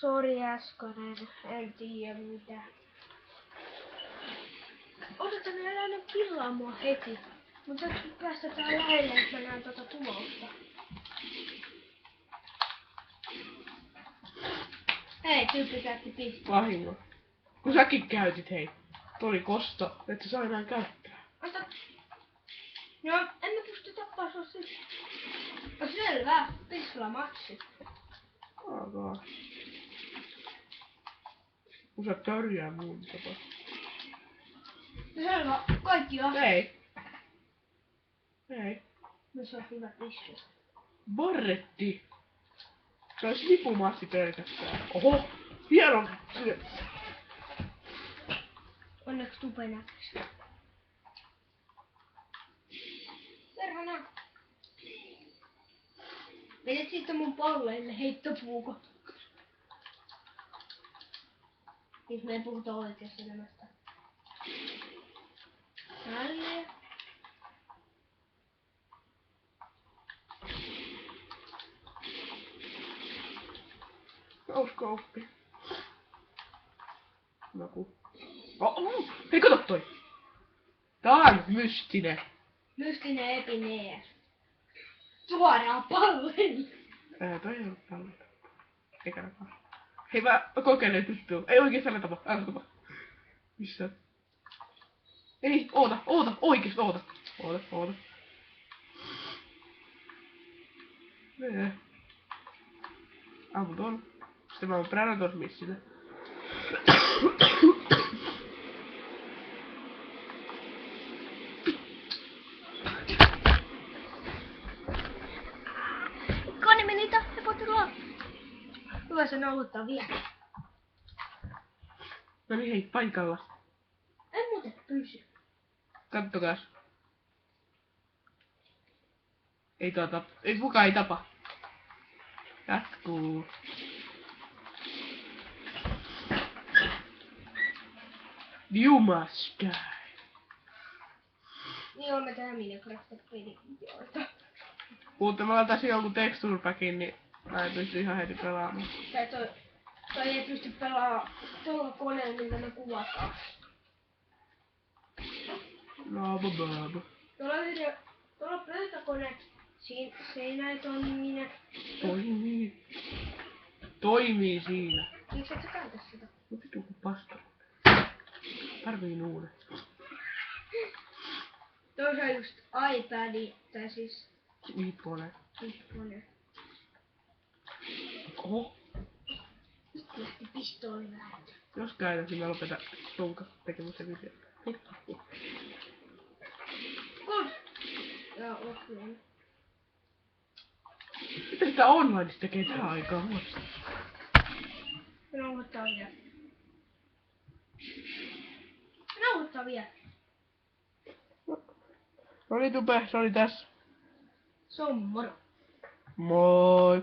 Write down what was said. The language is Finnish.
Sori Äskönen, en tiedä mitä. Otatko ne älä nyt pillaa mua heti. Mutta nyt päästetään lähelle, että mä näen tuota tulosta. Hei, tyyppi käytti pistää. Vahingo. Kun säkin käytit, hei. Toi oli kosto, et sä saa enää käyttää. Ota. No, en mä pysty tappaa sua sille. No selvä, pislamatsi. Aakaa. Kun sä törjää muun tapa. No selvä, kaikki on. Ei. Ei. No se on hyvä pissu. Barretti. Se olisi lipumassi pelkästään. Oho! Hieno! Onneksi tupe näkyisi. Perhana. Vedät siitä mun palleille heittopuuko. Siis me ei puhuta oikeassa elämästä. Tälleen. Kauskooppi. Naku. Hei kato toi! Tää on mystinen. Mystinen epinees. Suoraan palleille. Toi ei ollut paljon. Eikä näkään. Hei mä kokeilen tuttua. Ei oikeesti älä tapa. Älä tapa. Missä? Ei, oota. Oikeesti oota. Oota. Nee. Ammu tuon. Sitten mä oon Predator missillä. Kani meni tahtoi potilaan. Hyvä se nauluttaa vielä. No niin hei, paikalla. En muuten pysy. Kattokaas. Ei kukaan ei tapa. Jatkuu. You must die. Niin on me tehdään Minecraft-videoita. Mutta mä laittaisin jonkun texture packin, niin mä en pysty ihan heti pelaamaan. Tai toi ei pysty pelaamaan tuolla koneella, millä me kuvataan. No, bababa. Tuolla pöytäkone, siinä ei toimine. Toimii siinä. Miksi et sä käytä sitä? No vitu kun pasta. Tarvii uuden. Tuossa on just iPad, tai siis Iipone. iPhone. Oho. Nyt lähti pistooli väärä. Jos käytäisin, mä lopetan sun kanssa tekemässä videota. Kun! Ja offline. Mitä sitä onlineista tekee tähän aikaan vuodesta? Nauhoittaa vielä. Nauhoittaa vielä. No niin Tupe, se oli tässä. Se on moro. Moi!